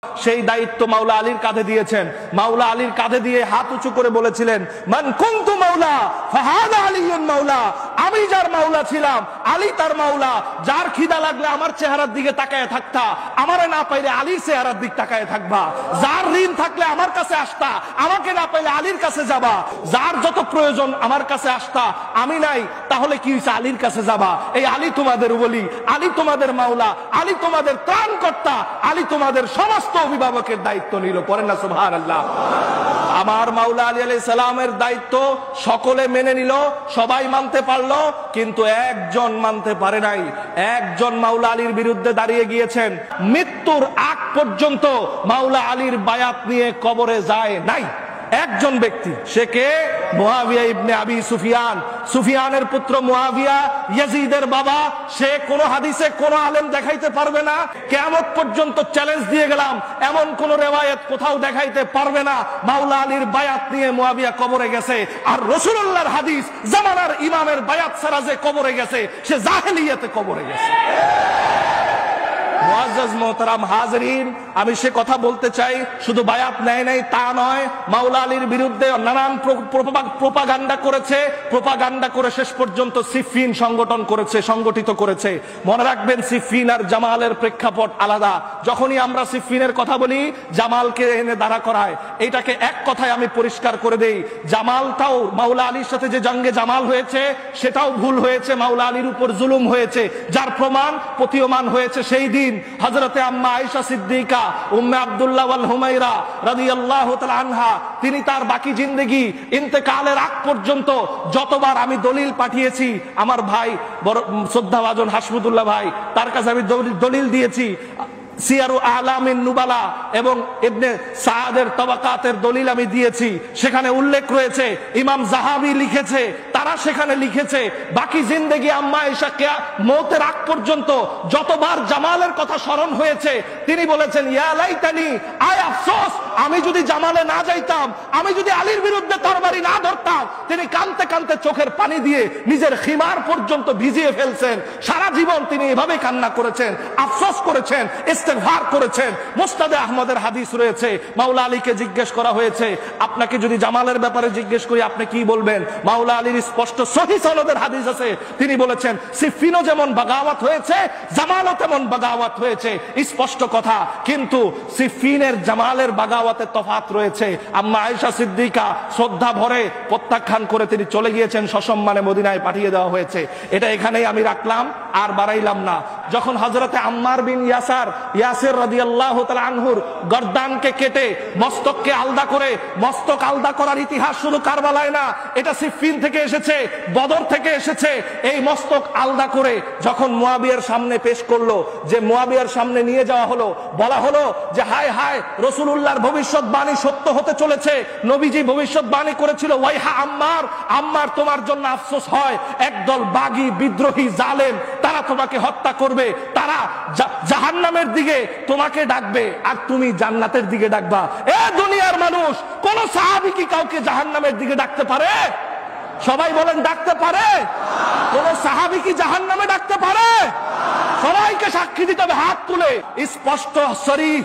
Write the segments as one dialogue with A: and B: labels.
A: সেই দায়িত্ব মাওলা আলীর কাঁধে দিয়েছেন। মাওলা আলীর কাঁধে দিয়ে হাত উঁচু করে বলেছিলেন, মান কুনতু মাওলা ফাহাদা আলীউন মাওলা, আমি যার মাওলা ছিলাম আলী তার মাওলা। যার খিদা লাগলে আমার চেহারার দিকে তাকায় থাকতা, আমারে না পাইলে আলীর চেহারার দিক তাকায় থাকবা। যার ঋণ থাকলে আমার কাছে আসতা, আমাকে না পাইলে আলীর কাছে যাবা। যার যত প্রয়োজন আমার কাছে আসতা, আমি নাই তাহলে কি হইছে, আলীর কাছে যাবা। এই আলী তোমাদের ওলি, আলী তোমাদের মাওলা, আলী তোমাদের ত্রাণকর্তা, আলী তোমাদের সমস্ত অভিভাবকের দায়িত্ব নিল। পড়েন না সুবহানাল্লাহ। আমার মাওলা আলী আলাইহিস সালামের দায়িত্ব সকলে মেনে নিল, সবাই মানতে পারলো, কিন্তু একজন মানতে পারে নাই। একজন মাওলা আলীর বিরুদ্ধে দাঁড়িয়ে গিয়েছেন, মৃত্যুর আগ পর্যন্ত মাওলা আলীর বায়াত নিয়ে কবরে যায় নাই। একজন ব্যক্তি, সে কে? মুআবিয়া ইবনে আবি সুফিয়ান। সুফিয়ানের পুত্র মুআবিয়া, ইয়াজিদের বাবা। সে কোন হাদিসে কোন আলেম দেখাইতে পারবে না, কিয়ামত পর্যন্ত চ্যালেঞ্জ দিয়ে গেলাম, এমন কোন রিওয়ায়াত কোথাও দেখাইতে পারবে না মাওলা আলীর বায়াত নিয়ে মুআবিয়া কবরে গেছে। আর রাসূলুল্লাহর হাদিস, জামানার ইমামের বায়াত ছাড়া যে কবরে গেছে, সে জাহেলিয়াতে কবরে গেছে। মুআজ্জাজ মুহতারাম হাজিরিন, আমি সে কথা বলতে চাই, শুধু বায়াত নেয় নাই তা নয়, মাওলা আলীর বিরুদ্ধে নানান প্রোপাগান্ডা করেছে। প্রোপাগান্ডা করে শেষ পর্যন্ত সিফিন সংগঠিত করেছে। মনে রাখবেন, সিফিন আর জামালের প্রেক্ষাপট আলাদা। যখনই আমরা সিফিনের কথা বলি, জামালকে এনে দাঁড়া করায়। এটাকে এক কথায় আমি পরিষ্কার করে দেই, জামালটাও মাওলা আলীর সাথে যে জঙ্গে জামাল হয়েছে, সেটাও ভুল হয়েছে, মাওলা আলীর উপর জুলুম হয়েছে, যার প্রমাণ প্রতীয়মান হয়েছে সেই দিন হযরতে আম্মা আয়েশা সিদ্দিকা উম্মে আব্দুল্লাহ ওয়াল হুমায়রা রাদিয়াল্লাহু তাআলা আনহা, তিনি তার বাকি জিন্দেগি ইন্তেকালের আগ পর্যন্ত যতবার আমি দলিল পাঠিয়েছি, আমার ভাই বড় শ্রদ্ধাভাজন হাসমুদুল্লাহ ভাই, তার কাছে আমি দলিল দিয়েছি। সিয়ারু আলামিন নুবালা এবং ইবনে সাদের তাবাকাতের দলিল আমি দিয়েছি। সেখানে উল্লেখ রয়েছে, ইমাম জাহাবি লিখেছে, তারা সেখানে লিখেছে, বাকি জিন্দেগি আম্মা আয়েশা মওতের আগ পর্যন্ত যতবার জামালের কথা স্মরণ হয়েছে, তিনি বলেছেন, ইয়া লাইতানি, আয় আফসোস, আমি যদি জামালে না যাইতাম, আমি যদি আলীর বিরুদ্ধে তরবারি না ধরতাম। তিনি কাঁদতে কাঁদতে চোখের পানি দিয়ে নিজের খিমার পর্যন্ত ভিজিয়ে ফেলছেন। সারা জীবন তিনি এভাবে কান্না করেছেন, আফসোস করেছেন, ইস্তেগফার করেছেন। মুসনাদে আহমদের হাদিস রয়েছে, মাওলা আলীকে জিজ্ঞেস করা হয়েছে, আপনাকে যদি জামালের ব্যাপারে জিজ্ঞেস করি আপনি কি বলবেন? মাওলা আলীর স্পষ্ট সহিহ সনদের হাদিস আছে, তিনি বলেছেন, সিফিনও যেমন বাগাওয়াত হয়েছে, জামালও তেমন বাগাওয়াত হয়েছে, স্পষ্ট কথা। কিন্তু সিফিনের জামালের বাগাওয়াতে তফাৎ রয়েছে। আম্মা আয়েশা সিদ্দিকা শ্রদ্ধা ভরে প্রত্যাখ্যান করে তিনি চলে গিয়েছেন, সসম্মানে মদিনায় পাঠিয়ে দেওয়া হয়েছে। এটা এখানেই আমি রাখলাম, আর বাড়াইলাম না। যখন হযরতে আম্মার বিন ইয়াসির রাদিয়াল্লাহু তাআলা আনহুর গর্দানকে কেটে মস্তককে আলাদা করে, মস্তক আলাদা করার ইতিহাস শুধু কারবালায় না, এটা সিফিন থেকে এসেছে, বদর থেকে এসেছে। এই মস্তক আলাদা করে যখন মুআবিয়ার সামনে পেশ করলো, যে মুআবিয়ার সামনে নিয়ে যাওয়া হলো, বলা হলো যে হায় হায়, রাসূলুল্লাহর ভবিষ্যৎবাণী সত্য হতে চলেছে। নবীজি ভবিষ্যৎবাণী করেছিল, ওয়াইহা আম্মার, আম্মার তোমার জন্য আফসোস হয়, একদল বাগী বিদ্রোহী জালেম তারা তোমাকে হত্যা করবে, তারা জাহান্নামের দিকে তোমাকে ডাকবে আর তুমি জান্নাতের দিকে ডাকবা। এ দুনিয়ার মানুষ, কোন সাহাবী কি কাউকে জাহান্নামের দিকে ডাকতে পারে? সবাই বলেন, ডাকতে পারে? কোন সাহাবী কি জাহান্নামে ডাকতে পারে? সবাইকে সাক্ষী দিতে হবে হাত তুলে। স্পষ্ট শরীফ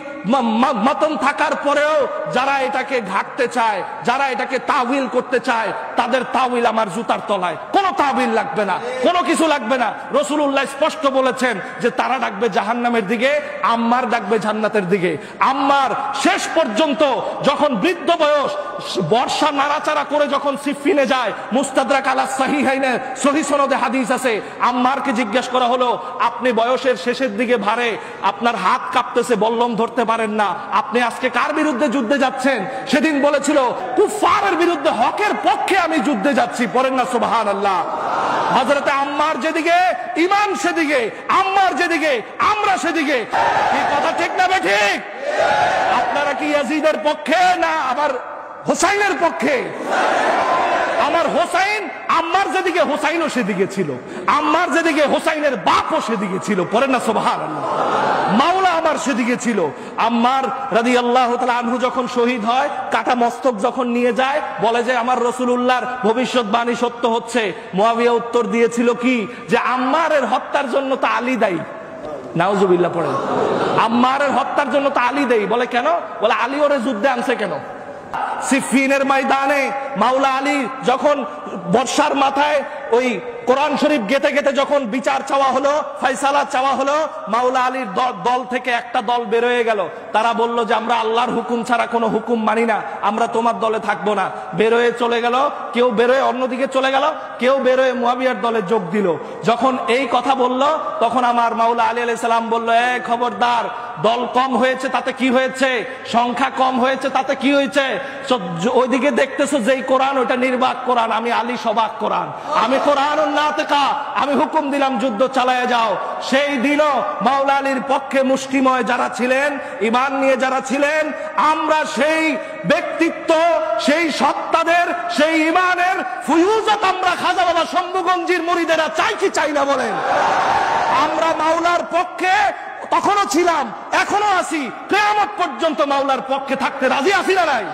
A: মতন থাকার পরেও যারা এটাকে ঘাটতে চায়, যারা এটাকে তাওয়িল করতে চায়, তাদের তাওয়িল আমার জুতার তলায়। কোনো তাওয়িল লাগবে না, কোনো কিছু লাগবে না। রাসূলুল্লাহ স্পষ্ট বলেছেন যে তারা ডাকবে জাহান্নামের দিকে, আম্মার ডাকবে জান্নাতের দিকে। আম্মার শেষ পর্যন্ত যখন বৃদ্ধ বয়স, বর্ষা নাড়াচাড়া করে যখন সিফিনে যায়, মুস্তাদরাক আলা সাহিহাইনে সহিহ সনদে হাদিস আছে, আম্মারকে জিজ্ঞেস করা হলো, আপনি বয়সের শেষের দিকে ভারে, আপনার হাত কাঁপতেছে, বল্লম ধরতে পারেন না, আপনি আজকে কার বিরুদ্ধে যুদ্ধে যাচ্ছেন? সেদিন বলেছিল, কুফারের বিরুদ্ধে, হকের পক্ষে আমি যুদ্ধে যাচ্ছি। পড়েন না সুবহানাল্লাহ। হযরতে আম্মার যেদিকে, ঈমান সেদিকে, আম্মার যেদিকে, আমরা সেদিকে। কি কথা ঠিক না বেঠিক? আপনারা কি ইয়াজিদের পক্ষে না আবার হোসাইনের পক্ষে? আমার হোসাইন, আম্মার যেদিকে হোসাইনও সেদিকে ছিল, আম্মার যেদিকে হোসাইনের বাপও সেদিকে ছিল। পড়েন না সুবহানাল্লাহ। মাওলা আমার সেদিকে ছিল। আম্মার রাদিয়াল্লাহু তাআলা আনহু যখন শহীদ হয়, কাটা মস্তক যখন নিয়ে যায়, বলে যে আমার রাসূলুল্লাহর ভবিষ্যৎবাণী সত্য হচ্ছে। মুআবিয়া উত্তর দিয়েছিল কি, যে আম্মারের হত্যার জন্য তো আলী দায়ী। নাউজুবিল্লাহ। পড়েন। আম্মারের হত্যার জন্য তো আলী দেই, বলে কেন? বলে আলী ওরে যুদ্ধে আনছে কেন? সিফিনের ময়দানে মাওলা আলী যখন বর্ষার মাথায় ওই কোরআন শরীফ গেতে গেতে যখন বিচার চাওয়া হলো, ফয়সালা চাওয়া হলো, মাওলা আলীর দল থেকে একটা দল বের হয়ে গেল। তারা বলল যে আমরা আল্লাহর হুকুম ছাড়া কোনো হুকুম মানি না, আমরা তোমার দলে থাকবো না। বের হয়ে চলে গেল, কেউ বের হয়ে অন্যদিকে চলে গেল, কেউ বের হয়ে মুয়াবিয়ার দলে যোগ দিল। যখন এই কথা বলল তখন আমার মাওলা আলী আলাইহিস সালাম বলল, খবরদার, দল কম হয়েছে তাতে কি হয়েছে, সংখ্যা কম হয়েছে তাতে কি হয়েছে? ওইদিকে দেখতেছো যেই কোরআন, ওইটা নির্বাক কোরআন, আমি আলী সবাক কোরআন, আমি কোরআন নাতিকা, আমি হুকুম দিলাম যুদ্ধ চালায় যাও। সেই দিনও মাওলা আলীর পক্ষে মুষ্টিময় যারা ছিলেন, ঈমান নিয়ে যারা ছিলেন, আমরা সেই ব্যক্তিত্ব, সেই সত্তাদের, সেই ঈমানের ফুয়ুজাত আমরা খাজা বাবা শম্ভুগঞ্জির মুরিদেরা চাই কি চাই না বলেন? আমরা মাওলার পক্ষে তখনও ছিলাম, এখনো আছি, কিয়ামত পর্যন্ত মাওলার পক্ষে থাকতে রাজি আছি না নাই?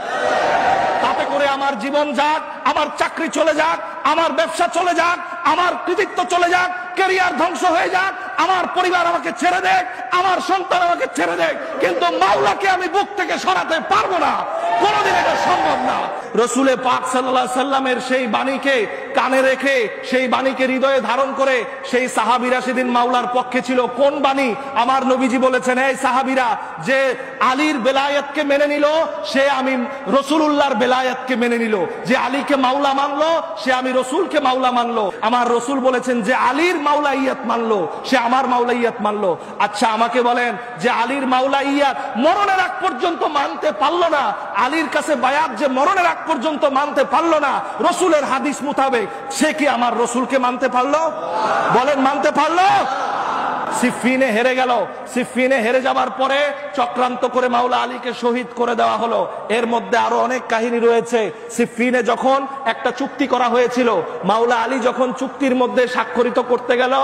A: তাতে করে আমার জীবন যাক, আমার চাকরি চলে যাক, আমার ব্যবসা চলে যাক, আমার কৃতিত্ব চলে যাক, ক্যারিয়ার ধ্বংস হয়ে যাক, আমার পরিবার আমাকে ছেড়ে দেখ, আমার সন্তান আমাকে ছেড়ে দেখ, কিন্তু মাওলাকে আমি বুক থেকে সরাতে পারবো না, কোনদিন এটা সম্ভব না। রসুলে পাক সাল্লাল্লাহু আলাইহি সাল্লামের সেই বাণীকে কানে রেখে, সেই বাণীকে হৃদয়ে ধারণ করে সেই সাহাবীরা সেদিন মাওলার পক্ষে ছিল। কোন বাণী? আমার নবীজি বলেছেন, এই সাহাবীরা, যে আলীর বেলায়েতকে মেনে নিল সে আমি রাসূলুল্লাহর বেলায়েতকে মেনে নিল, যে আলীকে মাওলা মানলো সে আমি রসুলকে মাওলা মানলো। আমার রসুল বলেছেন যে আলীর মাওলাইয়াত মানলো সে আমার মাওলাইয়াত মানলো। আচ্ছা আমাকে বলেন, যে আলীর মাওলাইয়াত মরণের আগ পর্যন্ত মানতে পারলো না, আলীর কাছে বায়াত যে মরণের আগ পর্যন্ত মানতে পারলো না রসুলের হাদিস মোতাবেক, সে কি আমার রসুলকে মানতে পারলো? বলেন, মানতে পারলো? সিফিনে হেরে গেল। সিফিনে হেরে যাবার পরে চক্রান্ত করে মাওলা আলীকে শহীদ করে দেওয়া হলো। এর মধ্যে আরো অনেক কাহিনী রয়েছে। সিফিনে যখন একটা চুক্তি করা হয়েছিল, মাওলা আলী যখন চুক্তির মধ্যে স্বাক্ষরিত করতে গেল,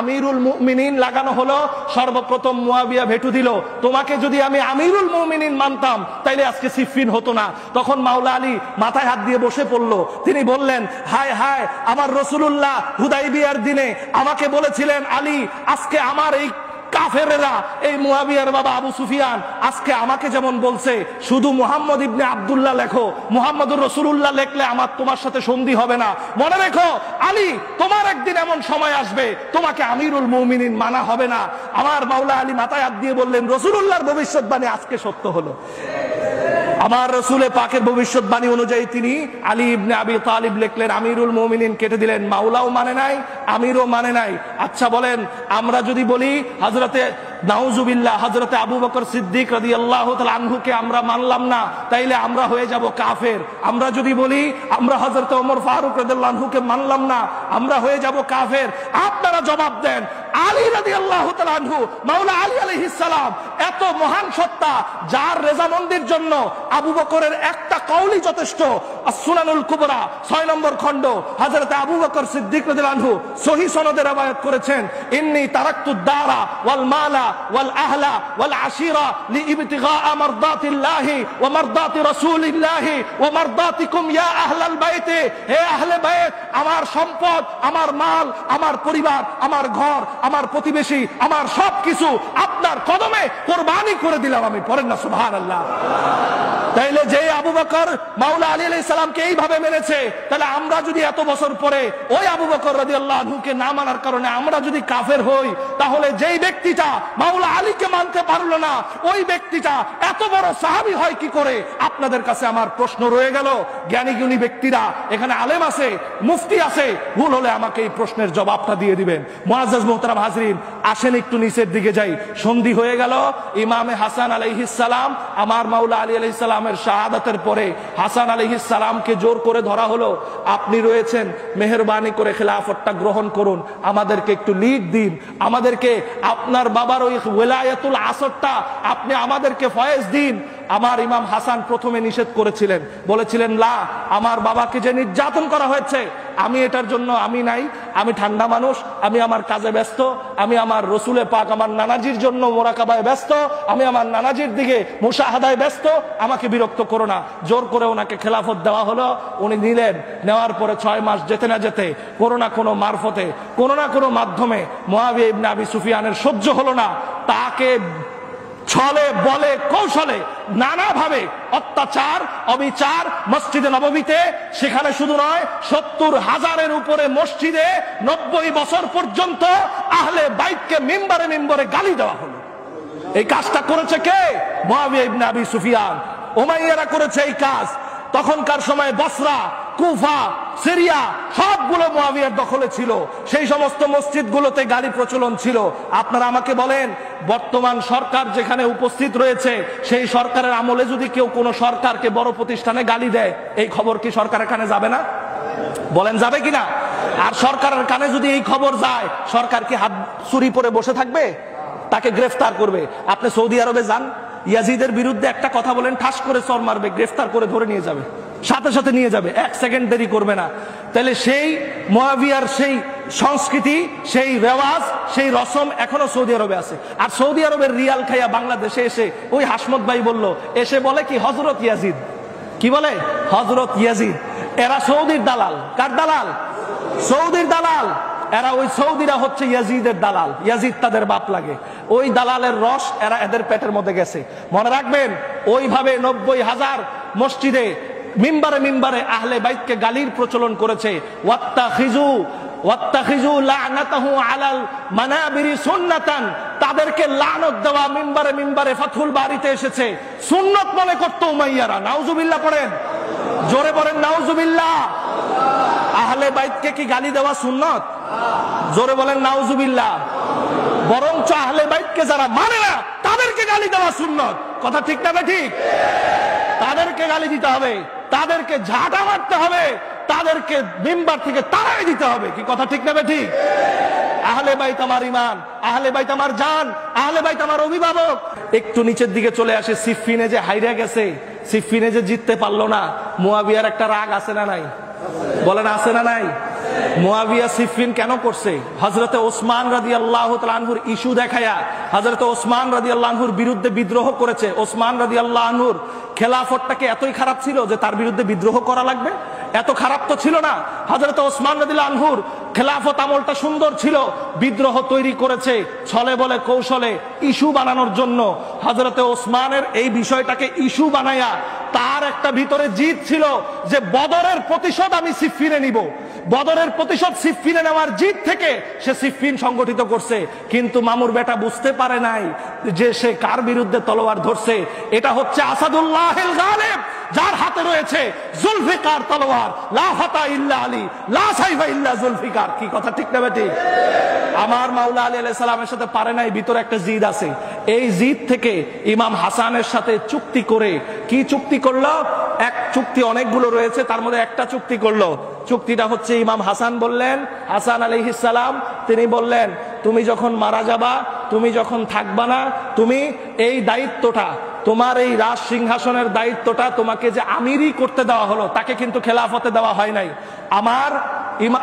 A: আমিরুল মুমিনিন লাগানো হলো। সর্বপ্রথম মুয়াবিয়া ভেটু দিল, তোমাকে যদি আমি আমিরুল মুমিনিন মানতাম তাইলে আজকে সিফিন হতো না। তখন মাওলা আলী মাথায় হাত দিয়ে বসে পড়লো। তিনি বললেন, হায় হায়, আমার রাসূলুল্লাহ হুদাইবিয়ার দিনে আমাকে বলেছিলেন, আলী, আজকে আমার এই কাফেরেরা, এই মুয়াবিয়ার বাবা আবু সুফিয়ান আজকে আমাকে যেমন বলছে শুধু মুহাম্মদ ইবনে আব্দুল্লাহ লেখো, মুহাম্মদুর রাসূলুল্লাহ লেখলে আমার তোমার সাথে সন্ধি হবে না। মনে রেখো আলী, তোমার একদিন এমন সময় আসবে তোমাকে আমিরুল মুমিনিন মানা হবে না। আমার মাওলা আলী মাথায় হাত দিয়ে বললেন, রাসূলুল্লাহর ভবিষ্যৎবাণী আজকে সত্য হলো। আমার রসুলে পাকের ভবিষ্যৎবাণী অনুযায়ী তিনি আলী ইবনে আবি তালিব লিখলেন, আমিরুল মুমিনিন কেটে দিলেন। মাওলাও মানে নাই, আমিরও মানে নাই। আচ্ছা বলেন, আমরা যদি বলি হযরতে নাউজুবিল্লাহ হযরতে আবু বকর সিদ্দিক রাদিয়াল্লাহু তাআলা আনহুকে আমরা মানলাম না, তাইলে আমরা হয়ে যাব কাফের। আমরা যদি বলি আমরা হযরতে ওমর ফারুক রাদিয়াল্লাহু আনহুকে মানলাম না, আমরা হয়ে যাব কাফের। আপনারা জবাব দেন, আলী রাদিয়াল্লাহু তাআলা আনহু, মাওলা আলী আলাইহিস সালাম এত মহান সত্তা, যার রেজামন্দির জন্য আবু বকরের একটা কওলি যথেষ্ট। as-সুনানুল কুবরা 6 নম্বর খণ্ড, হযরতে আবু বকর সিদ্দিক রাদিয়াল্লাহু আনহু সহিহ সনদে রওয়ায়াত করেছেন, ইন্নী তারাকতুদ দারা ওয়াল মালা ওয়াল আহলা ওয়াল আশিরা লিইবতিগা মারদাতিল্লাহি ওয়া মারদাতি রাসূলিল্লাহি ওয়া মারদাতিকুম ইয়া আহলাল বাইত। হে আহলে বাইত, আমার সম্পদ, আমার মাল, আমার পরিবার, আমার ঘর, আমার প্রতিবেশী, আমার সবকিছু আপনার কদমে কুরবানি করে দিলাম আমি। পড়েন না সুবহানাল্লাহ। তাইলে যে আবু বকর মাওলা আলী আলাইহিস সালামকে এইভাবে মেনেছে, তাহলে আমরা যদি এত বছর পরে ওই আবু বকর রাদিয়াল্লাহু আনহুকে না মানার কারণে আমরা যদি কাফের হই, তাহলে যেই ব্যক্তিটা মাওলা আলীকে মানতে পারলো না ওই ব্যক্তিটা এত বড় সাহাবী হয় কি করে? আপনাদের কাছে আমার প্রশ্ন রয়ে গেল। জ্ঞানী গুণী ব্যক্তিরা এখানে, আলেম আছে, মুফতি আছে, ভুল হলে আমাকে এই প্রশ্নের জবাবটা দিয়ে দিবেন। মুআজ্জাজ মুহতারাম হাজরিন, আসেন একটু নিচের দিকে যাই। সন্ধি হয়ে গেল। ইমামে হাসান আলাইহিস সালাম, আমার মাওলা আলী আলাইহিস সালামের শাহাদাতের পরে হাসান আলাইহিস সালামকে জোর করে ধরা হলো, আপনি রয়েছেন, মেহেরবানি করে খেলাফতটা গ্রহণ করুন, আমাদেরকে একটু লিড দিন, আমাদেরকে আপনার বাবার ওই ওয়ালায়াতুল আসরটা আপনি আমাদেরকে ফয়েজ দিন। আমার ইমাম হাসান প্রথমে নিষেধ করেছিলেন, বলেছিলেন, লা, আমার বাবাকে যে নির্যাতন করা হয়েছে আমি এটার জন্য আমি নাই, আমি ঠান্ডা মানুষ, আমি আমার কাজে ব্যস্ত, আমি আমার রসুলে পাক আমার নানাজির জন্য মোরাকাবায় ব্যস্ত, আমি আমার নানাজির দিকে মুশাহাদায় ব্যস্ত, আমাকে বিরক্ত করো না। জোর করে ওনাকে খেলাফত দেওয়া হলো, উনি নিলেন। নেওয়ার পরে 6 মাস যেতে না যেতে কোনো না কোনো মারফতে, কোনো না কোনো মাধ্যমে মুআবিয়া ইবনে আবি সুফিয়ানের সহ্য হলো না, তাকে ছলে বলে কৌশলে নানাভাবে অত্যাচার অবিচার মসজিদে নববীতে, সেখানে শুধু নয় 70,000-এর উপরে মসজিদে 90 বছর পর্যন্ত আহলে বাইতকে মিম্বরে মিম্বরে গালি দেওয়া হলো। এই কাজটা করেছে কে? মুআবিয়া ইবনে আবি সুফিয়ান। উমাইয়ারা করেছে এই কাজ। তখনকার সময় বসরা, কুফা, সিরিয়া সবগুলো মুআবিয়ার দখলে ছিল। সেই সমস্ত মসজিদগুলোতে গালি প্রচলন ছিল। আপনারা আমাকে বলেন, বর্তমান সরকার যেখানে উপস্থিত রয়েছে, সেই সরকারের আমলে যদি কেউ কোনো সরকারকে বড় প্রতিষ্ঠানে গালি দেয়, এই খবর কি সরকারের কানে যাবে না? বলেন যাবে কিনা? আর সরকারের কানে যদি এই খবর যায়, সরকার কি হাত চুরি পরে বসে থাকবে? তাকে গ্রেফতার করবে। আপনি সৌদি আরবে যান, ইয়াজিদের বিরুদ্ধে একটা কথা বলেন, ঠাস করে চর মারবে, গ্রেফতার করে ধরে নিয়ে যাবে, সাথে সাথে নিয়ে যাবে, 1 সেকেন্ড দেরি করবে না। তাহলে সেই মুআবিয়ার সেই সংস্কৃতি, সেই রেওয়াজ, সেই রসম এখনো সৌদি আরবে আছে। আর সৌদি আরবের রিয়াল খাইয়া বাংলাদেশে এসে ওই হাসমত ভাই বলল, এসে বলে কি হযরত ইয়াজিদ, কি বলে? হযরত ইয়াজিদ। এরা সৌদির দালাল। কার দালাল? সৌদির দালাল। এরা ওই সৌদিরা হচ্ছে ইয়াজিদের দালাল। ইয়াজিদ তাদের বাপ লাগে। ওই দালালের রস এরা এদের পেটের মধ্যে গেছে। মনে রাখবেন, ওইভাবে 90,000 মসজিদে মিম্বারে মিম্বারে আহলে বাইতকে গালির প্রচলন করেছে। ওয়াত্তাখিজু লা'নাতাহু আলাল মানাবিরি সুন্নাতান, তাদেরকে লানত দেওয়া মিম্বারে মিম্বারে ফাতহুল বারিতে এসেছে, সুন্নত মনে করত উমাইয়ারা। নাউজুবিল্লাহ পড়েন, জোরে পড়েন নাউজুবিল্লাহ। আহলে বাইতকে কি গালি দেওয়া সুন্নত? জোরে বলেন নাউজুবিল্লাহ। বরঞ্চ আহলে বাইতকে যারা মানে না, তাদেরকে গালি দেওয়া সুন্নত। কথা ঠিক না ঠিক? তাদেরকে গালি দিতে হবে, তাদেরকে ঝাঁটা মারতে হবে, তাদেরকে মিম্বার থেকে তাড়াই দিতে হবে। কি কথা ঠিক না ঠিক? আহলে বাইত আমার ঈমান, আহলে বাইত আমার জান, আহলে বাইত আমার অভিভাবক। একটু নিচের দিকে চলে আসে, সিফিনে যে হাইরা গেছে, সিফিনে যে জিততে পারলো না, মুআবিয়ার একটা রাগ আছে না নাই? বলেন আছে না নাই? মুআবিয়া সিফিন কেন করছে? হযরতে ওসমান রাদিয়াল্লাহু তাআলা আনহুর ইস্যু দেখায়া হযরতে ওসমান রাদিয়াল্লাহু আনহুর বিরুদ্ধে বিদ্রোহ করেছে। ওসমান রাদিয়াল্লাহু আনহুর খেলাফতটাকে এতই খারাপ ছিল যে তার বিরুদ্ধে বিদ্রোহ করা লাগবে? এত খারাপ তো ছিল না। হযরতে ওসমান রাদিয়াল্লাহু আনহুর খেলাফত আমলটা সুন্দর ছিল, বিদ্রোহ তৈরি করেছে ছলে বলে কৌশলে ইস্যু বানানোর জন্য। হযরতে ওসমানের এই বিষয়টাকে ইস্যু বানায়া তার একটা ভিতরে জিদ ছিল যে বদরের প্রতিশোধ আমি সিফিনে নিব। বদরের প্রতিশোধ সিফিনে নেওয়ার জিদ থেকে সে সিফিন সংগঠিত করছে। কিন্তু মামুর বেটা বুঝতে পারে নাই যে সে কার বিরুদ্ধে তলোয়ার ধরছে। এটা হচ্ছে আসাদুল্লাহিল গালিব, যার হাতে রয়েছে জুলফিকার তলোয়ার। লা ফাতা ইল্লা আলী, লা সাইফা ইল্লা জুলফিকার। কি কথা ঠিক না বেটি? আমার মাওলা আলী আলাইহিস সালামের সাথে পারে নাই, ভিতরে একটা জিদ আছে। এই জিদ থেকে ইমাম হাসানের সাথে চুক্তি করে, কি চুক্তি করলো? এক চুক্তি অনেকগুলো রয়েছে, তার মধ্যে একটা চুক্তি করলো। চুক্তিটা হচ্ছে, ইমাম হাসান বললেন, হাসান আলাইহিস সালাম তিনি বললেন, তুমি যখন মারা যাবা, তুমি যখন থাকবা না, তুমি এই দায়িত্বটা, তোমার এই রাজ সিংহাসনের দায়িত্বটা তোমাকে যে আমিরই করতে দেওয়া হলো, তাকে কিন্তু খেলাফতে দেওয়া হয় নাই। আমার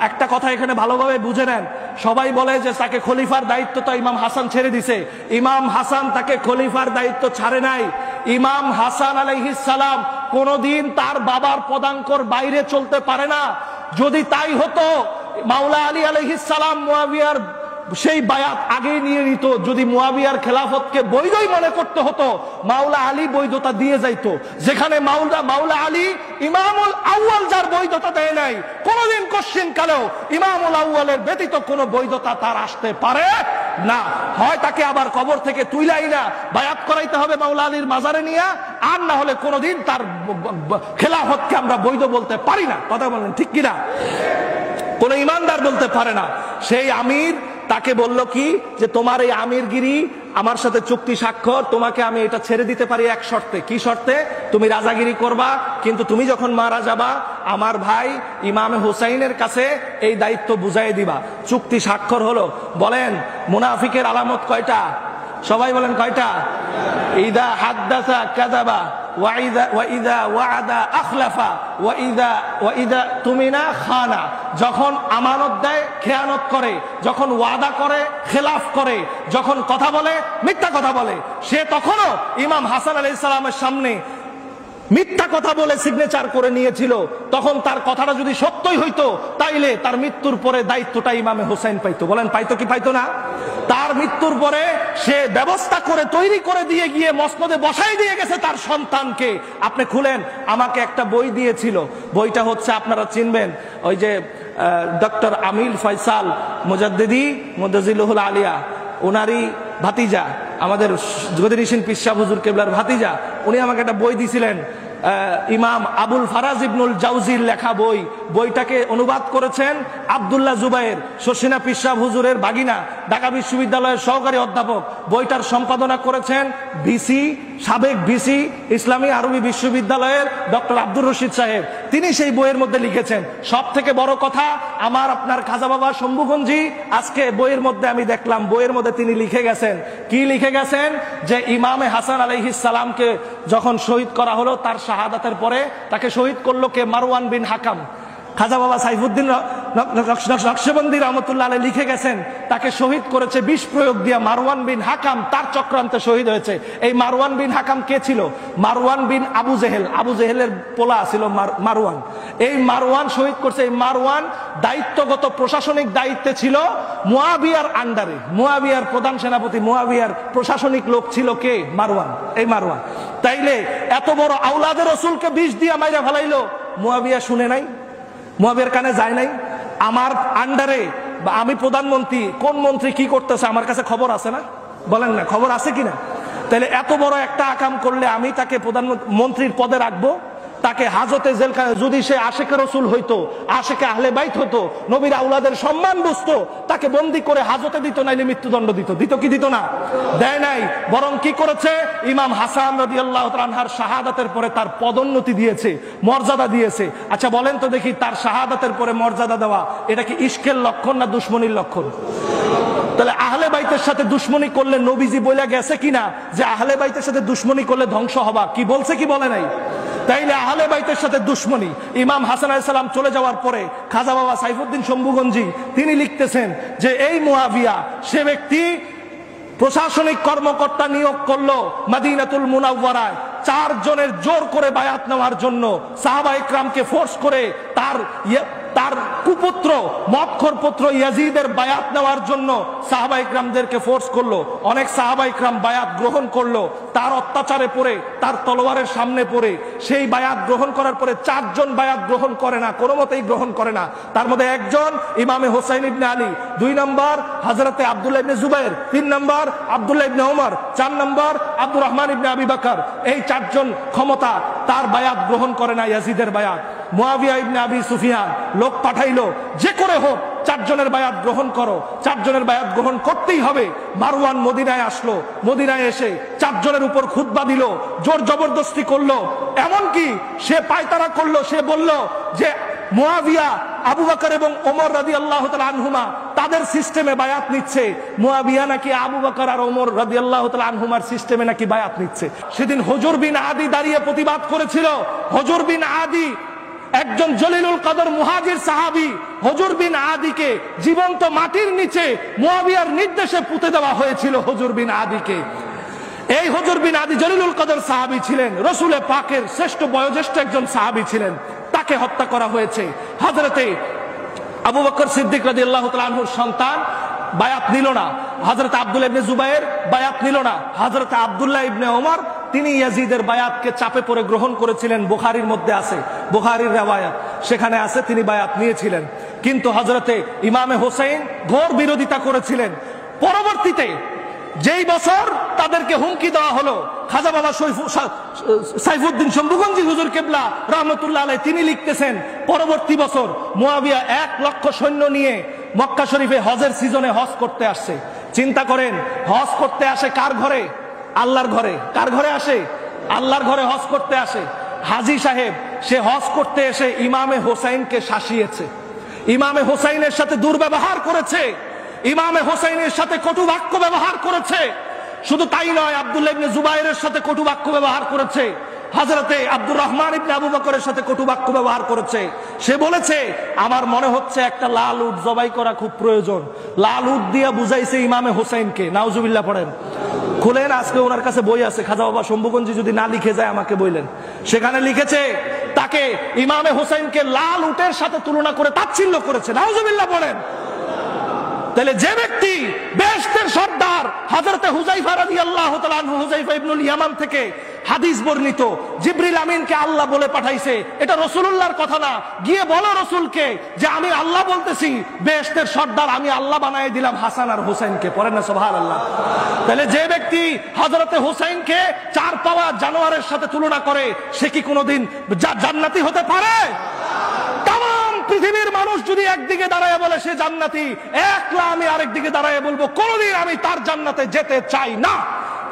A: একটা কথা এখানে ভালোভাবে বুঝে নেন। সবাই বলে যে তাকে খলিফার দায়িত্বটা ইমাম হাসান ছেড়ে দিছে। ইমাম হাসান তাকে খলিফার দায়িত্ব ছাড়ে নাই। ইমাম হাসান আলাইহিস সালাম কোনদিন তার বাবার পদাঙ্কর বাইরে চলতে পারে না। যদি তাই হতো, মাওলা আলী আলাইহিস সালাম মুআবিয়ার সেই বায়াত আগেই নিয়ে নিত। যদি মুআবিয়ার খেলাফতকে বৈধই মনে করতে হতো, মাওলা আলী বৈধতা দিয়ে যাইতো। যেখানে মাওলা আলী ইমামুল আউয়াল, যার বৈধতা দেয় নাই, কোনদিন কোশ্চিন কালেও ইমামুল আউয়ালের ব্যতীত কোনো বৈধতা তার আসতে পারে না। হয় তাকে আবার কবর থেকে তুইলাই না বায়াত করাইতে হবে মাওলা আলীর মাজারে নিয়ে, আর না হলে কোনদিন তার খেলাফতকে আমরা বৈধ বলতে পারি না। কথা বলেন ঠিক কিনা? কোন ইমানদার বলতে পারে না। সেই আমির তাকে বলল কি, যে তোমার এই আমিরগিরি, আমার সাথে চুক্তি স্বাক্ষর, তোমাকে আমি এটা ছেড়ে দিতে পারি এক শর্তে। কি শর্তে? তুমি রাজাগিরি করবা, কিন্তু তুমি যখন মারা যাবা আমার ভাই ইমামে হুসাইনের কাছে এই দায়িত্ব বুঝাই দিবা। চুক্তি স্বাক্ষর হলো। বলেন মুনাফিকের আলামত কয়টা? সবাই বলেন কয়টা? ইদা হাদ্দাসা কাযাবা ওয়া ইদা ওয়া'আদা আখলাফা ওয়া ইদা তুমিনা খানা। যখন আমানত দেয় খেয়ানত করে, যখন ওয়াদা করে খেলাফ করে, যখন কথা বলে মিথ্যা কথা বলে। সে তখনও ইমাম হাসান আলাইহিস সালামের সামনে মিথ্যা কথা বলে সিগনেচার করে নিয়েছিল, তখন তার কথাটা যদি সত্যই হইতো তাইলে তার মৃত্যুর পরে দায়িত্বটা ইমামে হোসেন পাইতো। বলেন পাইতো কি পাইতো না? তার মৃত্যুর পরে সে ব্যবস্থা করে তৈরি করে দিয়ে গিয়ে মসনদে বসাই দিয়ে গেছে তার সন্তানকে। আপনি খুলেন, আমাকে একটা বই দিয়েছিল, বইটা হচ্ছে আপনারা চিনবেন, ওই যে ডক্টর আমিল ফয়সাল মুজাদ্দিদি মুদাজিলুল আলিয়া, ওনারই ভাতিজা, আমাদের গদিনিসিন পীর সাহেব হুজুর কেবলার ভাতিজা, উনি আমাকে একটা বই দিয়েছিলেন, ইমাম আবুল ফারাজ ইবনুল জাউজির লেখা বই। বইটাকে অনুবাদ করেছেন আব্দুল্লাহ জুবায়ের, শর্ষিনা পীর সাহেব হুজুরের ভাগিনা, ঢাকা বিশ্ববিদ্যালয়ের সহকারী অধ্যাপক। বইটার সম্পাদনা করেছেন ভিসি, সাবেক ভিসি ইসলামী আরবি বিশ্ববিদ্যালয়ের ডক্টর আব্দুর রশিদ সাহেব। তিনি সেই বইয়ের মধ্যে লিখেছেন, সব থেকে বড় কথা, আমার আপনার খাজা বাবা শম্ভুগঞ্জি আজকে বইয়ের মধ্যে আমি দেখলাম, বইয়ের মধ্যে তিনি লিখে গেছেন, কি লিখে গেছেন, যে ইমামে হাসান আলাইহিস সালামকে যখন শহীদ করা হলো, তার শাহাদাতের পরে তাকে শহীদ করলো কে? মারওয়ান বিন হাকাম। খাজা বাবা সাইফুদ্দিন নকশবন্দি রহমতুল্লাহ আলাইহি লিখে গেছেন, তাকে শহীদ করেছে বিষ প্রয়োগ দিয়া মারওয়ান বিন হাকাম, তার চক্রান্তে শহীদ হয়েছে। এই মারওয়ান বিন হাকাম কে ছিল? মারওয়ান বিন আবু জেহেল, আবু জেহেলের পোলা ছিল মারওয়ান। এই মারওয়ান শহীদ করছে। এই মারওয়ান দায়িত্বগত প্রশাসনিক দায়িত্বে ছিল মুয়াবিয়ার আন্ডারে, মুয়াবিয়ার প্রধান সেনাপতি, মুয়াবিয়ার প্রশাসনিক লোক ছিল কে? মারওয়ান। এই মারওয়ান তাইলে এত বড় আওলাদের রসুলকে বিষ দিয়া মাইরা ফেলাইলো, মুয়াবিয়া শুনে নাই? মুয়াবিয়ার কানে যায় নাই? আমার আন্ডারে বা আমি প্রধানমন্ত্রী, কোন মন্ত্রী কি করতেছে আমার কাছে খবর আছে না? বলেন না, খবর আছে কিনা? তাহলে এত বড় একটা আকাম করলে আমি তাকে প্রধানমন্ত্রীর পদে রাখবো? তাকে হাজতে জেলখানায়, যদি সে আশেকে রসুল হইতো, আশেকে আহলে বাইত হতো, নবীর আউলাদের সম্মান বুঝতো, তাকে বন্দি করে হাজতে দিত, নাইলে মৃত্যুদণ্ড দিত। দিত কি দিত না? দেয় নাই। বরং কি করেছে? ইমাম হাসান রাদিয়াল্লাহু তাআলা আনহার শাহাদাতের পরে তার পদোন্নতি দিয়েছে, মর্যাদা দিয়েছে। আচ্ছা বলেন তো দেখি, তার শাহাদাতের পরে মর্যাদা দেওয়া এটা কি ইশকের লক্ষণ না দুশ্মনির লক্ষণ? তাহলে আহলে বাইতের সাথে দুশ্মনী করলে নবীজি বলে গেছে কিনা যে আহলে বাইতের সাথে দুশ্মনী করলে ধ্বংস হবা? কি বলছে কি বলে নাই? তাইলে আহলে বাইতের সাথে দুশ্মনী। ইমাম হাসান আলাইহিস সালাম চলে যাওয়ার পরে খাজা বাবা সাইফুদ্দিন শম্ভুগঞ্জি তিনি লিখতেছেন যে এই মুয়াবিয়া, সে ব্যক্তি প্রশাসনিক কর্মকর্তা নিয়োগ করলো মদিনাতুল মুনাওয়ারায় 4 জনের জোর করে বায়াত নেওয়ার জন্য, সাহাবা ইকরামকে ফোর্স করে তার কুপুত্র মৎখর পুত্র ইয়াজিদের বায়াত নেওয়ার জন্য সাহাবা ইকরামদেরকে ফোর্স করলো। অনেক সাহাবা ইকরাম বায়াত গ্রহণ করলো, তার অত্যাচারে পড়ে, তার তলোয়ারের সামনে পড়ে সেই বায়াত গ্রহণ করার পরে 4 জন বায়াত গ্রহণ করে না, কোনো মতেই গ্রহণ করে না। তার মধ্যে একজন ইমামে হোসাইন ইবনে আলী, 2 নম্বর হযরতে আব্দুল্লাহ ইবনে জুবায়ের, 3 নম্বর আব্দুল্লাহ ইবনে ওমর, 4 নম্বর আব্দুর রহমান ইবনে আবি বকর। এই 4 জন ক্ষমতা তার বায়াত গ্রহণ করে না, ইয়াজিদের বায়াত। মুয়াবিয়া ইবনে আবি সুফিয়ান লোক পাঠাইলো, যে করে হোক 4 জনের বায়াত গ্রহণ করো। 4 জনের বায়াত গ্রহণ করতেই হবে। মারওয়ান মদিনায় আসলো, মদিনায় এসে 4 জনের উপর খুতবা দিল, জোর জবরদস্তি করলো, এমনকি সে পায়তারা করলো। সে বলল যে মুয়াবিয়া আবু বকর এবং ওমর রাদিয়াল্লাহু তাআলা আনহুমা তাদের সিস্টেমে বায়াত নিচ্ছে, মুয়াবিয়া নাকি আবু বকর আর ওমর রাদিয়াল্লাহু তাআলা আনহুমার সিস্টেমে নাকি বায়াত নিচ্ছে। সেদিন হুজুর বিন আদি দাঁড়িয়ে প্রতিবাদ করেছিল। হুজুর বিন আদি একজন জলিলুল কদর মুহাজির সাহাবী, হুজুর বিন আদিকে জীবন্ত মাটির নিচে মুয়াবিয়ার নির্দেশে পুঁতে দেওয়া হয়েছিল। হুজুর বিন আদিকে, এই হুজুর বিন আদি জলিলুল কদর সাহাবী ছিলেন, রাসূলে পাকের শ্রেষ্ঠ বয়োজ্যেষ্ঠ একজন সাহাবী ছিলেন। তাকে হত্যা করা হয়েছে। হযরতে আবু বকর সিদ্দিক রাদিয়াল্লাহু তাআলা আনহুর সন্তান বায়াত নিল না, হযরত আব্দুল্লাহ ইবনে জুবায়ের বায়াত নিল না, হযরত আব্দুল্লাহ ইবনে ওমর তিনি ইয়াজিদের বায়াতকে চাপে পড়ে গ্রহণ করেছিলেন। বুখারীর মধ্যে আছে, বুখারীর riwayat, সেখানে আছে তিনি বায়াত নিয়েছিলেন। কিন্তু হযরতে ইমামে হোসেন ঘোর বিরোধিতা করেছিলেন। পরবর্তীতে যেই বছর তাদেরকে হুমকি দেওয়া হলো, খাজা বাবা সাইফুদ্দিন শম্ভুগঞ্জি হুজুর কেবলা রাহমাতুল্লাহ আলাইহি তিনি লিখতেছেন, পরবর্তী বছর মুয়াবিয়া 1 লক্ষ সৈন্য নিয়ে মক্কা শরীফে হজের সিজনে হজ করতে আসছে। চিন্তা করেন, হজ করতে আসে কার ঘরে? আল্লাহর ঘরে। কার ঘরে আসে? আল্লাহর ঘরে হজ করতে আসে। হাজী সাহেব সে হজ করতে এসে ইমামে হোসাইনকে শাসিয়েছে, ইমামে হোসাইনের সাথে দুর্ব্যবহার করেছে, ইমামে হোসাইনের সাথে কটু বাক্য ব্যবহার করেছে। শুধু তাই নয়, আব্দুল্লাহ ইবনে জুবায়েরের সাথে কটু বাক্য ব্যবহার করেছে, হযরতে আব্দুর রহমান ইবনে আবু বকরের সাথে কটু বাক্য ব্যবহার করেছে। সে বলেছে, আমার মনে হচ্ছে একটা লাল উট জবাই করা খুব প্রয়োজন। লাল উট দিয়া বুঝাইছে ইমামে হোসাইনকে। নাউজুবিল্লাহ পড়েন। খুলেন, আজকে ওনার কাছে বই আছে, খাজা বাবা শম্ভুগঞ্জি যদি না লিখে যায় আমাকে বললেন। সেখানে লিখেছে তাকে ইমামে হোসেনকে লাল উটের সাথে তুলনা করে তাচ্ছিল্য করেছে। নাউজুবিল্লাহ বলেন। তাহলে যে ব্যক্তি বেহেশতের সর্দার হযরতে হুযায়ফা রাদিয়াল্লাহু তাআলা আনহু, হুযায়ফা ইবনুল ইয়ামান থেকে হাদিস বর্ণিত, জিবরিল আমিনকে আল্লাহ বলে পাঠাইছে, এটা রাসূলুল্লাহর কথা না, গিয়ে বলো রাসূলকে যে আমি আল্লাহ বলতেছি, বেহেশতের সর্দার আমি আল্লাহ বানায় দিলাম হাসান আর হুসাইনকে। পড়েন না সুবহানাল্লাহ। তাহলে যে ব্যক্তি হযরতে হুসাইনকে চার পাওয়া জানোয়ারের সাথে তুলনা করে, সে কি কোনোদিন জান্নাতি হতে পারে? পৃথিবীর মানুষ যদি একদিকে দাঁড়ায় বলে সে জান্নাতি, একলা আমি আরেক দিকে দাঁড়ায় বলবো কোনদিন আমি তার জান্নাতে যেতে চাই না।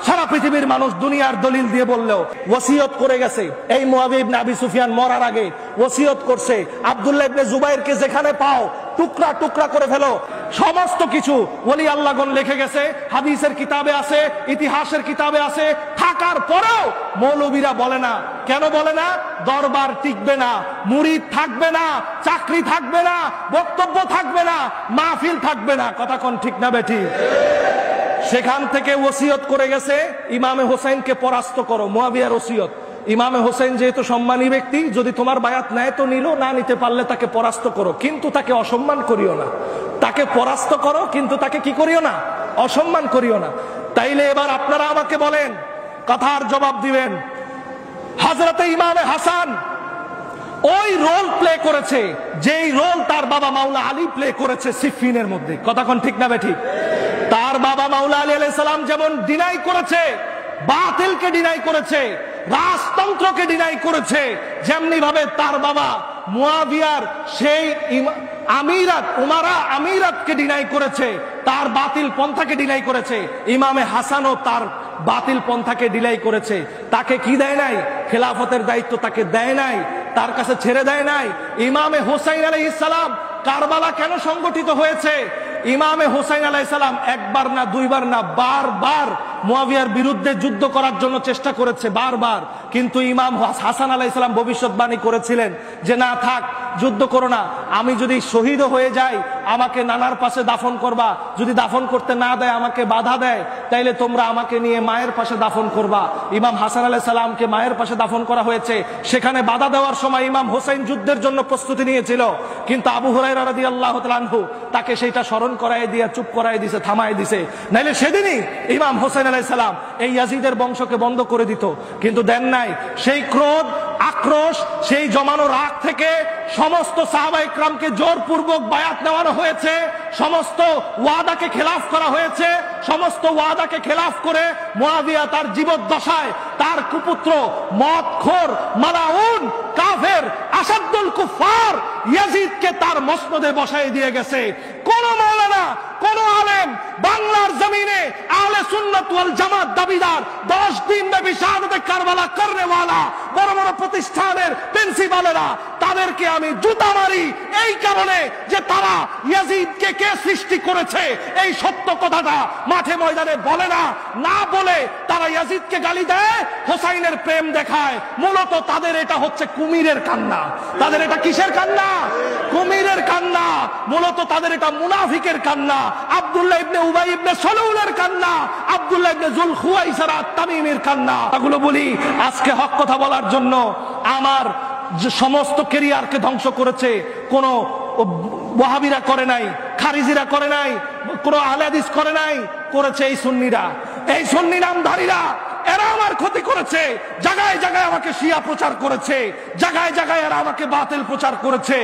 A: সারা পৃথিবীর মানুষ দুনিয়ার দলিল দিয়ে বললেও ওসিয়ত করে গেছে। এই মুআবিয়া ইবনে আবি সুফিয়ান মরার আগে ওসিয়ত করছে, আব্দুল্লাহ ইবনে জুবাইরকে যেখানে পাও টুকরা টুকরা করে ফেলো। সমস্ত কিছু ওলি আল্লাহগণ লিখে গেছে, হাদিসের কিতাবে আছে, ইতিহাসের কিতাবে আছে। থাকার পরেও মৌলবীরা বলে না। কেন বলে না? দরবার টিকবে না, মুরিদ থাকবে না, চাকরি থাকবে না, বক্তব্য থাকবে না, মাহফিল থাকবে না। কথা কোন ঠিক না বেঠিক? সেখান থেকে ওসিয়ত করে গেছে ইমামে হোসেনকে পরাস্ত করো। মুআবিয়ার ওসিয়ত, ইমামে হোসেন যেহেতু সম্মানী ব্যক্তি, যদি তোমার বায়াত নেয় তো নিল, না নিতে পারলে তাকে পরাস্ত করো, কিন্তু তাকে অসম্মান করিও না। তাকে পরাস্ত করো কিন্তু তাকে কি করিও না? অসম্মান করিও না। তাইলে এবার আপনারা আমাকে বলেন, কথার জবাব দিবেন। হযরতে ইমামে হাসান ওই রোল প্লে করেছে যেই রোল তার বাবা মাওলা আলী প্লে করেছে সিফিনের মধ্যে। কথা কোন ঠিক না বেঠিক? তার বাবা মাওলা আলী আলাইহিস সালাম যেমন ডিনাই করেছে, বাতিলকে ডিনাই করেছে, রাজতন্ত্রকে ডিনাই করেছে, যেমনি ভাবে তার বাবা মুআবিয়ার সেই আমিরাত, উমারা আমিরাতকে ডিনাই করেছে, তার বাতিল পন্থাকে ডিনাই করেছে। ইমামে হাসানও তার বাতিল পন্থাকে ডিনাই করেছে। তাকে কি দেয় নাই? খেলাফতের দায়িত্ব তাকে দেয় নাই, তার কাছে ছেড়ে দেয় নাই। ইমামে হোসাইন আলাইহিস সালাম কারবালা কেন সংগঠিত হয়েছে? ইমামে হোসাইন আলাইহিস সালাম একবার না, দুইবার না, বারবার মুআবিয়ার বিরুদ্ধে যুদ্ধ করার জন্য চেষ্টা করেছে, বারবার। কিন্তু ইমাম হাসান আলাইহিস সালাম ভবিষ্যৎবাণী করেছিলেন যে না থাক, যুদ্ধ করো না, আমি যদি শহীদ হয়ে যাই আমাকে নানার পাশে দাফন করবা, যদি দাফন করতে না দেয়, আমাকে বাধা দেয়, তাইলে তোমরা আমাকে নিয়ে মায়ের পাশে দাফন করবা। ইমাম হাসান আলাইহিস সালামকে মায়ের পাশে দাফন করা হয়েছে। সেখানে বাধা দেওয়ার সময় ইমাম হোসেন যুদ্ধের জন্য প্রস্তুতি নিয়েছিল, কিন্তু আবু হুরায়রা রাদিয়াল্লাহু তাআলা আনহু তাকে সেইটা স্মরণ করায় দিয়ে চুপ করায় দিছে, থামায় দিছে। নাইলে সেদিনই ইমাম হোসেন আলাইহিস সালাম এই ইয়াজিদের বংশকে বন্ধ করে দিত, কিন্তু দেন নাই। সেই ক্রোধ, আক্রোশ, সেই জমানো রাগ থেকে সমস্ত সাহাবা ইকরামকে জোরপূর্বক বায়াত নেওয়ানো হয়েছে, সমস্ত ওয়াদাকে খেলাফ করা হয়েছে। সমস্ত ওয়াদাকে খেলাফ করে মুআবিয়া তার জীবদ্দশায় তার কুপুত্র মদখোর, মালাউন, কাফের, আসাদুল কুফার ইয়াজিদকে তার মসনদে বসায় দিয়ে গেছে। কোন মাওলানা, কোন আলেম বাংলার জমিনে আহলে সুন্নাত ওয়াল জামাত দাবিদার 10 দিন ব্যাপী শাহাদাতে কারবালা করনেওয়ালা বড় বড় প্রতিষ্ঠানের প্রিন্সিপালেরা, তাদেরকে আমি জুতা মারি এই কারণে যে তারা ইয়াজিদকে কে সৃষ্টি করেছে এই সত্য কথাটা মাঠে ময়দানে বলে না। না বলে তারা ইয়াজিদকে গালি দেয়, হোসাইনের প্রেম দেখায়। মূলত তাদের এটা হচ্ছে কুমিরের কান্না। তাদের এটা কিসের কান্না? কুমিরের কান্না। মূলত তাদের এটা মুনাফিকের কান্না, আব্দুল্লাহ ইবনে উবাই ইবনে সালুলের কান্না, আব্দুল্লাহ ইবনে যুল খুয়াইসারা তামিমের কান্না। এগুলো বলি আজকে হক কথা বলার জন্য। আমার যে সমস্ত ক্যারিয়ারকে ধ্বংস করেছে কোন ওয়াহাবিরা করে নাই, খারিজিরা করে নাই, কোন আহলে হাদিস করে নাই, করেছে এই সুন্নিরা, এই সুন্নি নামধারীরা। এরা আমার ক্ষতি করেছে, জায়গায় জায়গায় আমাকে শিয়া প্রচার করেছে, জায়গায় জায়গায় এরা আমাকে বাতিল প্রচার করেছে।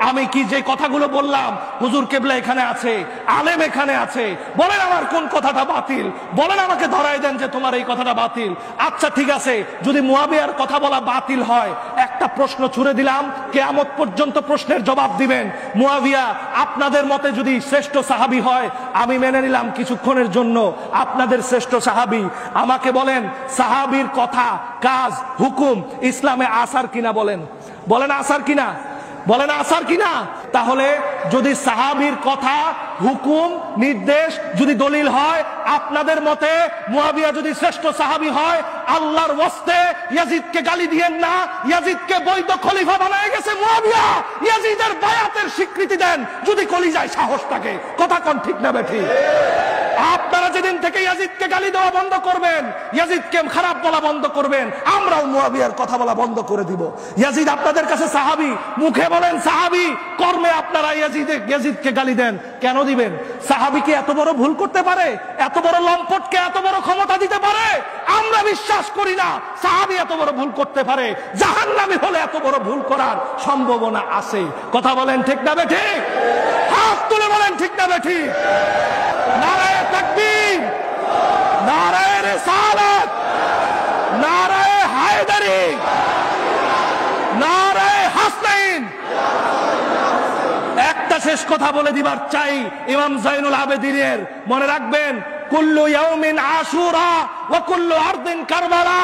A: আমি কি যে কথাগুলো বললাম, হুজুর কেবলা এখানে আছে, আলেম এখানে আছে, বলেন আমার কোন কথাটা বাতিল, বলেন আমাকে ধরাই দেন যে তোমার এই কথাটা বাতিল। আচ্ছা ঠিক আছে, যদি মুআবিয়ার কথা বলা বাতিল হয়, একটা প্রশ্ন ছুড়ে দিলাম, কিয়ামত পর্যন্ত প্রশ্নের জবাব দিবেন। মুআবিয়া আপনাদের মতে যদি শ্রেষ্ঠ সাহাবী হয়, আমি মেনে নিলাম কিছুক্ষণের জন্য আপনাদের শ্রেষ্ঠ সাহাবী। আমাকে বলেন সাহাবীর কথা, কাজ, হুকুম ইসলামে আসার কিনা? বলেন, বলেন আসার কিনা? বলেন আসার কিনা? তাহলে যদি সাহাবীর কথা, হুকুম, নির্দেশ যদি দলিল হয়, আপনাদের মতে মুআবিয়া যদি শ্রেষ্ঠ সাহাবী হয়, আল্লাহর ওয়াস্তে ইয়াজিদকে গালি দিয়েন না। ইয়াজিদকে বৈধ খলিফা বানায় গেছে মুআবিয়া, ইয়াজিদের বায়াতের স্বীকৃতি দেন যদি কলিজায় সাহস থাকে। কথা কোন ঠিক না বেঠিক? আপনারা আপনারা যেদিন থেকে ইয়াজিদকে গালি দেওয়া বন্ধ করবেন, ইয়াজিদকে খারাপ বলা বন্ধ করবেন, আমরাও মুয়াবিয়ার কথা বলা বন্ধ করে দিব। ইয়াজিদ আপনাদের কাছে সাহাবী, মুখে বলেন সাহাবী, কর্মে আপনারা ইয়াজিদকে গালি দেন। কেন দিবেন? সাহাবী কি এত বড় ভুল করতে পারে? এত বড় লম্পটকে এত বড় ক্ষমতা দিতে পারে? আমরা বিশ্বাস করি না সাহাবী এত বড় ভুল করতে পারে। জাহান্নামী হলে এত বড় ভুল করার সম্ভাবনা আছে। কথা বলেন ঠিক না বেঠিক? হাত তুলে বলেন ঠিক না বেঠিক? নারায়ে তাকবীর, নারায়ে রিসালাত, নারায়ে হায়দারি, নারায়ে হাসনাইন। একটা শেষ কথা বলে দিবার চাই ইমাম জাইনুল আবেদিনের, মনে রাখবেন, কুল্লু ইয়াউমিন আশুরা ওয়া কুল্লু আরদিন কারবালা।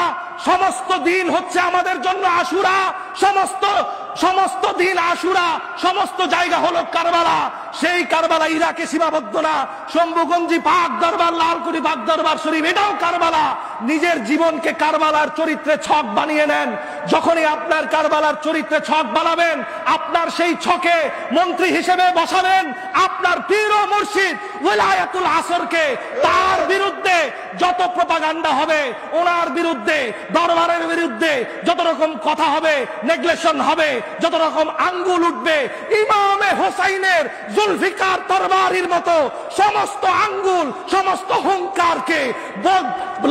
A: সমস্ত দিন হচ্ছে আমাদের জন্য আশুরা, সমস্ত দিন আশুরা, সমস্ত জায়গা হলো কারবালা। সেই কারবালা ইরাকে সীমাবদ্ধ না, শম্ভুগঞ্জি পাক দরবার, লালকুড়ি পাক দরবার শরীফ এটাও কারবালা। নিজের জীবনকে কারবালার চরিত্রে ছক বানিয়ে নেন। যখনই আপনার কারবালার চরিত্রে ছক বানাবেন, আপনার সেই ছকে মন্ত্রী হিসেবে বসাবেন আপনার পীর ও মুর্শিদ ওলায়াতুল আসরকে। তার বিরুদ্ধে যত প্রপাগান্ডা হবে, ওনার বিরুদ্ধে, দরবারের বিরুদ্ধে যত রকম কথা হবে, নেগলেশন হবে, যত রকম আঙ্গুল উঠবে, ইমামে হোসাইনের জুলফিকার তরবারির মতো সমস্ত আঙ্গুল, সমস্ত হুঙ্কারকে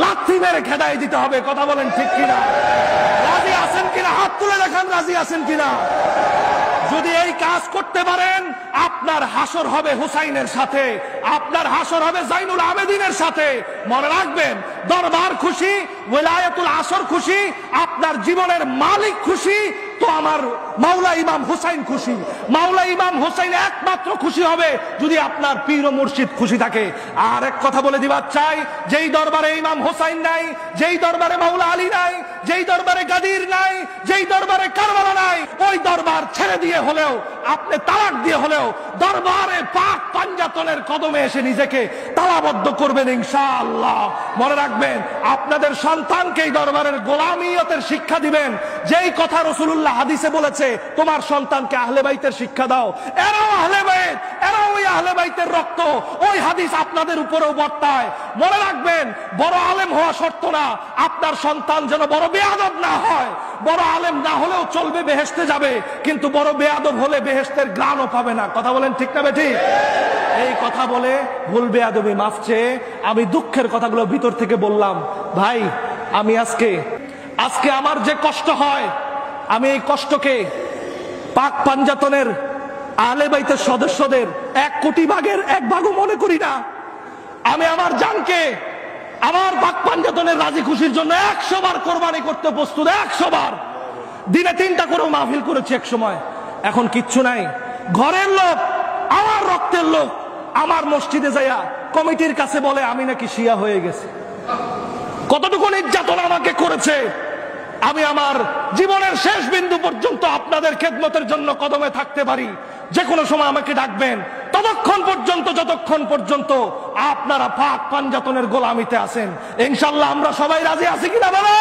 A: লাথি মেরে খেদাই দিতে হবে। কথা বলেন ঠিক কিনা? রাজি আছেন কিনা? হাত তুলে দেখান রাজি আছেন কিনা। যদি এই কাজ করতে পারেন, আপনার হাসর হবে হুসাইনের সাথে, আপনার হাসর হবে জাইনুল আবেদিনের সাথে। মনে রাখবেন, দরবার খুশি, ওলায়াতুল আসর খুশি, আপনার জীবনের মালিক খুশি, তো আমার মাওলা ইমাম হুসাইন খুশি। মাওলা ইমাম হুসাইন একমাত্র খুশি হবে যদি আপনার পীর ও মুর্শিদ খুশি থাকে। আর এক কথা বলে দিবার চাই, যেই দরবারে ইমাম হুসাইন নাই, যেই দরবারে মাওলা আলী নাই, যেই দরবারে গাদির নাই, যেই দরবারে কারবালা নাই, ওই দরবার ছেড়ে দিয়ে হলেও, আপনি তালাক দিয়ে হলেও দরবারে পাক পাঞ্জাতনের কদমে এসে নিজেকে তালাবদ্ধ করবেন ইনশাআল্লাহ। মনে রাখবেন, আপনাদের সন্তানকে এই দরবারের গোলামিয়তের শিক্ষা দিবেন। যেই কথা রাসূলুল্লাহ হাদিসে বলেছে, তোমার সন্তানকে আহলে বাইতের শিক্ষা দাও, এরাও আহলে বাইত, এরাও ওই আহলে বাইতের রক্ত, ওই হাদিস আপনাদের উপরেও বর্তায়। মনে রাখবেন, বড় আলেম হওয়া শর্ত না, আপনার সন্তান যেন বড় বেয়াদব না হয়। বড় আলেম না হলেও চলবে, বেহেশতে যাবে, কিন্তু বড় বেয়াদব হলে বেহেশতের গ্রাণও পাবে না। কথা বলেন ঠিক না বেঠিক? এই কথা বলে ভুল বেয়াদবি মাফ চেয়ে আমি দুঃখের কথাগুলো ভিতর থেকে বললাম। ভাই, আমি আজকে আমার যে কষ্ট হয়, আমি এই কষ্টকে পাক পাঞ্জাতনের আহলে বাইতের সদস্যদের 1 কোটি ভাগের 1 ভাগও মনে করি না। আমি আমার জানকে আমার পাক পাঞ্জাতনের রাজি খুশির জন্য 100 বার কোরবানি করতে প্রস্তুত। 100 বার, দিনে 3টা করে মাহফিল করেছি এক সময়। এখন কিচ্ছু নাই। ঘরের লোক, আমার রক্তের লোক, আমার মসজিদে যাইয়া কমিটির কাছে বলে আমি নাকি শিয়া হয়ে গেছি। কতটুকু নির্যাতন আমাকে করেছে। আমি আমার জীবনের শেষ বিন্দু পর্যন্ত আপনাদের খেদমতের জন্য কদমে থাকতে পারি। যে কোনো সময় আমাকে ডাকবেন, ততক্ষণ পর্যন্ত যতক্ষণ পর্যন্ত আপনারা পাক পাঞ্জাতনের গোলামিতে আছেন। ইনশাআল্লাহ আমরা সবাই রাজি আছি কিনা বলো?